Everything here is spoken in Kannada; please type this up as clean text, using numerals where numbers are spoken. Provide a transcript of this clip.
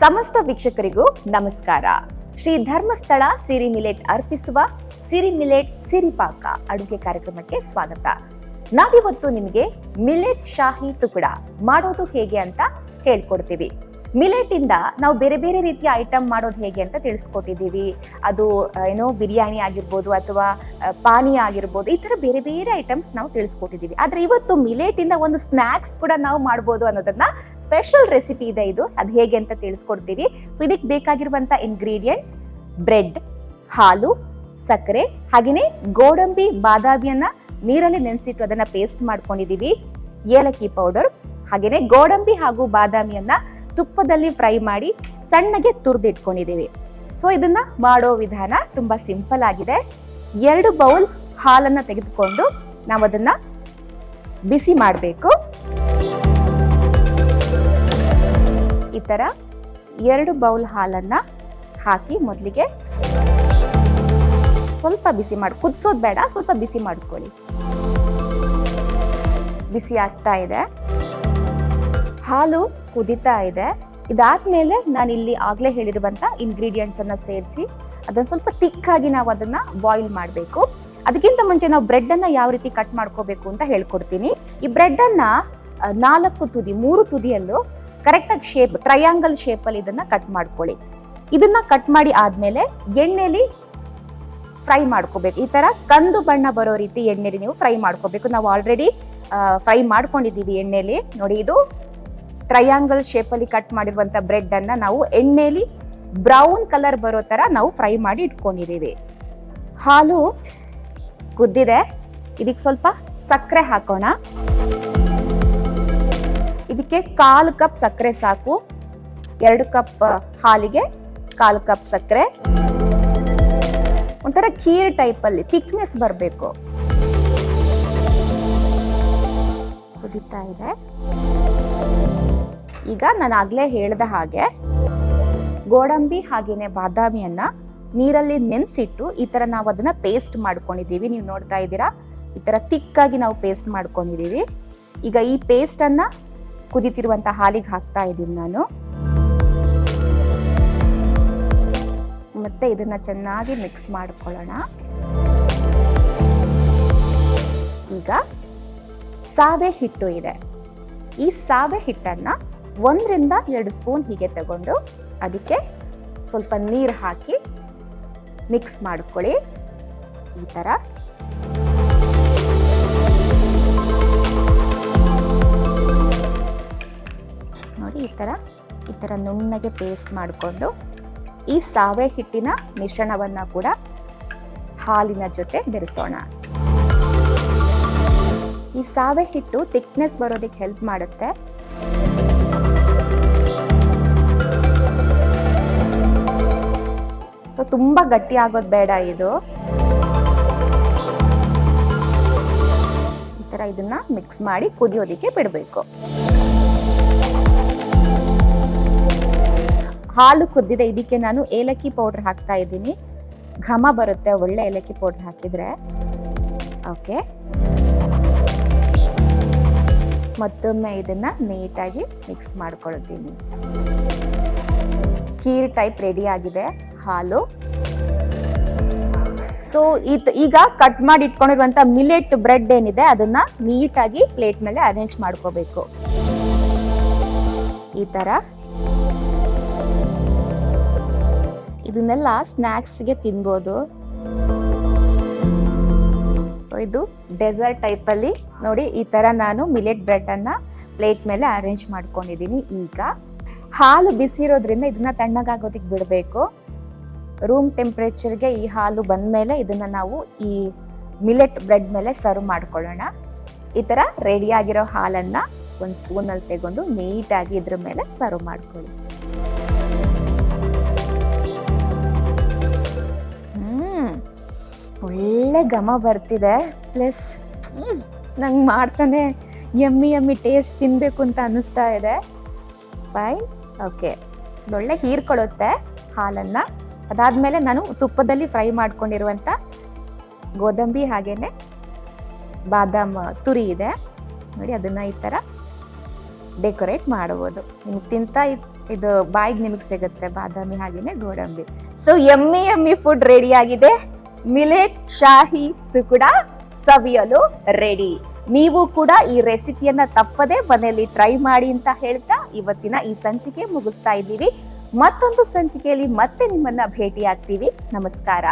ಸಮಸ್ತ ವೀಕ್ಷಕರಿಗೂ ನಮಸ್ಕಾರ. ಶ್ರೀ ಧರ್ಮಸ್ಥಳ ಸಿರಿ ಮಿಲೆಟ್ ಅರ್ಪಿಸುವ ಸಿರಿ ಮಿಲೆಟ್ ಸಿರಿಪಾಕ ಅಡುಗೆ ಕಾರ್ಯಕ್ರಮಕ್ಕೆ ಸ್ವಾಗತ. ನಾವಿವತ್ತು ನಿಮಗೆ ಮಿಲೆಟ್ ಶಾಹಿ ತುಕಡ ಮಾಡೋದು ಹೇಗೆ ಅಂತ ಹೇಳ್ಕೊಡ್ತೀವಿ. ಮಿಲೆಟ್ ಇಂದ ನಾವು ಬೇರೆ ಬೇರೆ ರೀತಿಯ ಐಟಮ್ ಮಾಡೋದು ಹೇಗೆ ಅಂತ ತಿಳಿಸ್ಕೊಟ್ಟಿದ್ದೀವಿ. ಅದು ಏನೋ ಬಿರಿಯಾನಿ ಆಗಿರ್ಬೋದು ಅಥವಾ ಪಾನೀಯ ಆಗಿರ್ಬೋದು, ಈ ಥರ ಬೇರೆ ಬೇರೆ ಐಟಮ್ಸ್ ನಾವು ತಿಳಿಸ್ಕೊಟ್ಟಿದ್ದೀವಿ. ಆದರೆ ಇವತ್ತು ಮಿಲೆಟ್ ಇಂದ ಒಂದು ಸ್ನ್ಯಾಕ್ಸ್ ಕೂಡ ನಾವು ಮಾಡ್ಬೋದು ಅನ್ನೋದನ್ನ ಸ್ಪೆಷಲ್ ರೆಸಿಪಿ ಇದೆ. ಇದು ಅದು ಹೇಗೆ ಅಂತ ತಿಳಿಸ್ಕೊಡ್ತೀವಿ. ಸೊ ಇದಕ್ಕೆ ಬೇಕಾಗಿರುವಂಥ ಇಂಗ್ರೀಡಿಯೆಂಟ್ಸ್: ಬ್ರೆಡ್, ಹಾಲು, ಸಕ್ಕರೆ, ಹಾಗೆಯೇ ಗೋಡಂಬಿ ಬಾದಾಮಿಯನ್ನ ನೀರಲ್ಲಿ ನೆನೆಸಿಟ್ಟು ಅದನ್ನ ಪೇಸ್ಟ್ ಮಾಡ್ಕೊಂಡಿದ್ದೀವಿ, ಏಲಕ್ಕಿ ಪೌಡರ್, ಹಾಗೆಯೇ ಗೋಡಂಬಿ ಹಾಗೂ ಬಾದಾಮಿಯನ್ನ ತುಪ್ಪದಲ್ಲಿ ಫ್ರೈ ಮಾಡಿ ಸಣ್ಣಗೆ ತುರಿದಿಟ್ಕೊಂಡಿದ್ದೀವಿ. ಸೊ ಇದನ್ನ ಮಾಡೋ ವಿಧಾನ ತುಂಬಾ ಸಿಂಪಲ್ ಆಗಿದೆ. 2 ಬೌಲ್ ಹಾಲನ್ನ ತೆಗೆದುಕೊಂಡು ನಾವು ಅದನ್ನ ಬಿಸಿ ಮಾಡಬೇಕು. ಈ ತರ 2 ಬೌಲ್ ಹಾಲನ್ನ ಹಾಕಿ ಮೊದಲಿಗೆ ಸ್ವಲ್ಪ ಬಿಸಿ ಮಾಡಿ, ಕುದಿಸೋದು ಬೇಡ, ಸ್ವಲ್ಪ ಬಿಸಿ ಮಾಡ್ಕೊಳ್ಳಿ. ಬಿಸಿ ಆಗ್ತಾ ಇದೆ, ಹಾಲು ಕುದಿತಾ ಇದೆ. ಇದಾದ್ಮೇಲೆ ನಾನು ಇಲ್ಲಿ ಆಗ್ಲೇ ಹೇಳಿರುವಂತ ಇಂಗ್ರೀಡಿಯೆಂಟ್ಸ್ ಅನ್ನ ಸೇರಿಸಿ ಅದನ್ನ ಸ್ವಲ್ಪ ತಿಕ್ಕಾಗಿ ನಾವು ಅದನ್ನ ಬಾಯ್ಲ್ ಮಾಡಬೇಕು. ಅದಕ್ಕಿಂತ ಮುಂಚೆ ನಾವು ಬ್ರೆಡ್ ಅನ್ನ ಯಾವ ರೀತಿ ಕಟ್ ಮಾಡ್ಕೋಬೇಕು ಅಂತ ಹೇಳ್ಕೊಡ್ತೀನಿ. ಈ ಬ್ರೆಡ್ ಅನ್ನ 3 ತುದಿಯಲ್ಲೂ ಕರೆಕ್ಟ್ ಆಗಿ ಶೇಪ್, ಟ್ರಯಾಂಗಲ್ ಶೇಪ್ ಅಲ್ಲಿ ಇದನ್ನ ಕಟ್ ಮಾಡ್ಕೊಳ್ಳಿ. ಇದನ್ನ ಕಟ್ ಮಾಡಿ ಆದ್ಮೇಲೆ ಎಣ್ಣೆಲಿ ಫ್ರೈ ಮಾಡ್ಕೋಬೇಕು. ಈ ತರ ಕಂದು ಬಣ್ಣ ಬರೋ ರೀತಿ ಎಣ್ಣೆಲಿ ನೀವು ಫ್ರೈ ಮಾಡ್ಕೋಬೇಕು. ನಾವು ಆಲ್ರೆಡಿ ಫ್ರೈ ಮಾಡ್ಕೊಂಡಿದ್ದೀವಿ ಎಣ್ಣೆಲಿ. ನೋಡಿ, ಇದು ಟ್ರಯಾಂಗಲ್ ಶೇಪ್ ಅಲ್ಲಿ ಕಟ್ ಮಾಡಿರುವಂತ ಬ್ರೆಡ್ ಅನ್ನ ನಾವು ಎಣ್ಣೆಲಿ ಬ್ರೌನ್ ಕಲರ್ ಬರೋ ತರ ನಾವು ಫ್ರೈ ಮಾಡಿ ಇಟ್ಕೊಂಡಿದ್ದೀವಿ. ಹಾಲು ಕುದ್ದಿದೆ, ಇದಕ್ಕೆ ಸ್ವಲ್ಪ ಸಕ್ಕರೆ ಹಾಕೋಣ. ಇದಕ್ಕೆ 1/4 ಕಪ್ ಸಕ್ಕರೆ ಸಾಕು. 2 ಕಪ್ ಹಾಲಿಗೆ 1/4 ಕಪ್ ಸಕ್ಕರೆ. ಒಂಥರ ಖೀರ್ ಟೈಪ್ ಅಲ್ಲಿ ಥಿಕ್ನೆಸ್ ಬರಬೇಕು. ಕುದೀತಾ ಇದೆ. ಈಗ ನಾನು ಆಗ್ಲೇ ಹೇಳ್ದ ಹಾಗೆ ಗೋಡಂಬಿ ಹಾಗೇನೆ ಬಾದಾಮಿಯನ್ನ ನೀರಲ್ಲಿ ನೆನೆಸಿಟ್ಟು ಈ ತರ ನಾವು ಅದನ್ನ ಪೇಸ್ಟ್ ಮಾಡ್ಕೊಂಡಿದ್ದೀವಿ. ನೀವು ನೋಡ್ತಾ ಇದ್ದೀರಾ, ಈ ತರ ತಿಕ್ಕಾಗಿ ನಾವು ಪೇಸ್ಟ್ ಮಾಡ್ಕೊಂಡಿದ್ದೀವಿ. ಈಗ ಈ ಪೇಸ್ಟ್ ಅನ್ನ ಕುದಿತಿರುವಂತ ಹಾಲಿಗೆ ಹಾಕ್ತಾ ಇದ್ದೀನಿ ನಾನು. ಮತ್ತೆ ಇದನ್ನ ಚೆನ್ನಾಗಿ ಮಿಕ್ಸ್ ಮಾಡ್ಕೊಳ್ಳೋಣ. ಈಗ ಸಾವೆ ಹಿಟ್ಟು ಇದೆ. ಈ ಸಾವೆ ಹಿಟ್ಟನ್ನ 1 ರಿಂದ 2 ಸ್ಪೂನ್ ಹೀಗೆ ತಗೊಂಡು ಅದಕ್ಕೆ ಸ್ವಲ್ಪ ನೀರು ಹಾಕಿ ಮಿಕ್ಸ್ ಮಾಡ್ಕೊಳ್ಳಿ. ಈ ತರ ನೋಡಿ, ಈ ತರ ನುಣ್ಣಗೆ ಪೇಸ್ಟ್ ಮಾಡಿಕೊಂಡು ಈ ಸಾವೆ ಹಿಟ್ಟಿನ ಮಿಶ್ರಣವನ್ನ ಕೂಡ ಹಾಲಿನ ಜೊತೆ ಬೆರೆಸೋಣ. ಈ ಸಾವೆ ಹಿಟ್ಟು ಥಿಕ್ನೆಸ್ ಬರೋದಕ್ಕೆ ಹೆಲ್ಪ್ ಮಾಡುತ್ತೆ. ಸೊ ತುಂಬಾ ಗಟ್ಟಿ ಆಗೋದು ಬೇಡ ಇದು. ಈ ತರ ಇದನ್ನ ಮಿಕ್ಸ್ ಮಾಡಿ ಕುದಿಯೋದಿಕ್ಕೆ ಬಿಡಬೇಕು. ಹಾಲು ಕುದ್ದಿದೆ, ಇದಕ್ಕೆ ನಾನು ಏಲಕ್ಕಿ ಪೌಡರ್ ಹಾಕ್ತಾ ಇದ್ದೀನಿ. ಘಮ ಬರುತ್ತೆ ಒಳ್ಳೆ ಏಲಕ್ಕಿ ಪೌಡರ್ ಹಾಕಿದ್ರೆ. ಓಕೆ, ಮತ್ತೊಮ್ಮೆ ಇದನ್ನ ನೀಟಾಗಿ ಮಿಕ್ಸ್ ಮಾಡ್ಕೊಳ್ತೀನಿ. ಖೀರ್ ಟೈಪ್ ರೆಡಿ ಆಗಿದೆ ಹಾಲು. ಸೊ ಈಗ ಕಟ್ ಮಾಡಿ ಇಟ್ಕೊಂಡಿರುವಂತ ಮಿಲೆಟ್ ಬ್ರೆಡ್ ಏನಿದೆ ಅದನ್ನ ನೀಟಾಗಿ ಪ್ಲೇಟ್ ಮೇಲೆ ಅರೇಂಜ್ ಮಾಡ್ಕೋಬೇಕು. ಈ ತರ ಇದನ್ನೆಲ್ಲ ಸ್ನ್ಯಾಕ್ಸ್ಗೆ ತಿನ್ಬೋದು. ಸೊ ಇದು ಡೆಸರ್ಟ್ ಟೈಪ್ ಅಲ್ಲಿ ನೋಡಿ, ಈ ತರ ನಾನು ಮಿಲೆಟ್ ಬ್ರೆಡ್ ಅನ್ನ ಪ್ಲೇಟ್ ಮೇಲೆ ಅರೇಂಜ್ ಮಾಡ್ಕೊಂಡಿದ್ದೀನಿ. ಈಗ ಹಾಲು ಬಿಸಿ ಇರೋದ್ರಿಂದ ಇದನ್ನ ತಣ್ಣಗಾಗೋದಕ್ಕೆ ಬಿಡಬೇಕು. ರೂಮ್ ಟೆಂಪ್ರೇಚರ್ಗೆ ಈ ಹಾಲು ಬಂದ್ಮೇಲೆ ಇದನ್ನ ನಾವು ಈ ಮಿಲೆಟ್ ಬ್ರೆಡ್ ಮೇಲೆ ಸರ್ವ್ ಮಾಡ್ಕೊಳ್ಳೋಣ. ಈ ತರ ರೆಡಿ ಆಗಿರೋ ಹಾಲನ್ನ 1 ಸ್ಪೂನಲ್ಲಿ ತಗೊಂಡು ನೀಟಾಗಿ ಇದ್ರ ಮೇಲೆ ಸರ್ವ್ ಮಾಡ್ಕೊಳ್ಳಿ. ಒಳ್ಳೆ ಘಮ ಬರ್ತಿದೆ. ಪ್ಲಸ್ ನಂಗೆ ಮಾಡ್ತಾನೆ ಯಮ್ಮಿ ಟೇಸ್ಟ್ ತಿನ್ಬೇಕು ಅಂತ ಅನ್ನಿಸ್ತಾ ಇದೆ. ಫೈನ್, ಓಕೆ, ಒಳ್ಳೆ ಹೀರ್ಕೊಳ್ಳುತ್ತೆ ಹಾಲನ್ನ. ಅದಾದ್ಮೇಲೆ ನಾನು ತುಪ್ಪದಲ್ಲಿ ಫ್ರೈ ಮಾಡ್ಕೊಂಡಿರುವಂತ ಗೋಡಂಬಿ ಹಾಗೇನೆ ಬಾದಾಮ್ ತುರಿ ಇದೆ ನೋಡಿ, ಅದನ್ನ ಈ ತರ ಡೆಕೋರೇಟ್ ಮಾಡಬಹುದು. ನಿಮ್ಗೆ ತಿಂತ ಇದು ಬಾಯಿಗೆ ನಿಮಗೆ ಸಿಗುತ್ತೆ, ಬಾದಾಮಿ ಹಾಗೇನೆ ಗೋಡಂಬಿ. ಸೊ ಯಮ್ಮಿ ಫುಡ್ ರೆಡಿ ಆಗಿದೆ. ಮಿಲೆಟ್ ಶಾಹಿ ತುಕುಡ ಸವಿಯಲು ರೆಡಿ. ನೀವು ಕೂಡ ಈ ರೆಸಿಪಿಯನ್ನ ತಪ್ಪದೆ ಮನೆಯಲ್ಲಿ ಟ್ರೈ ಮಾಡಿ ಅಂತ ಹೇಳ್ತಾ ಇವತ್ತಿನ ಈ ಸಂಚಿಕೆ ಮುಗಿಸ್ತಾ ಇದ್ದೀವಿ. ಮತ್ತೊಂದು ಸಂಚಿಕೆಯಲ್ಲಿ ಮತ್ತೆ ನಿಮ್ಮನ್ನ ಭೇಟಿ ಆಗ್ತೀವಿ. ನಮಸ್ಕಾರ.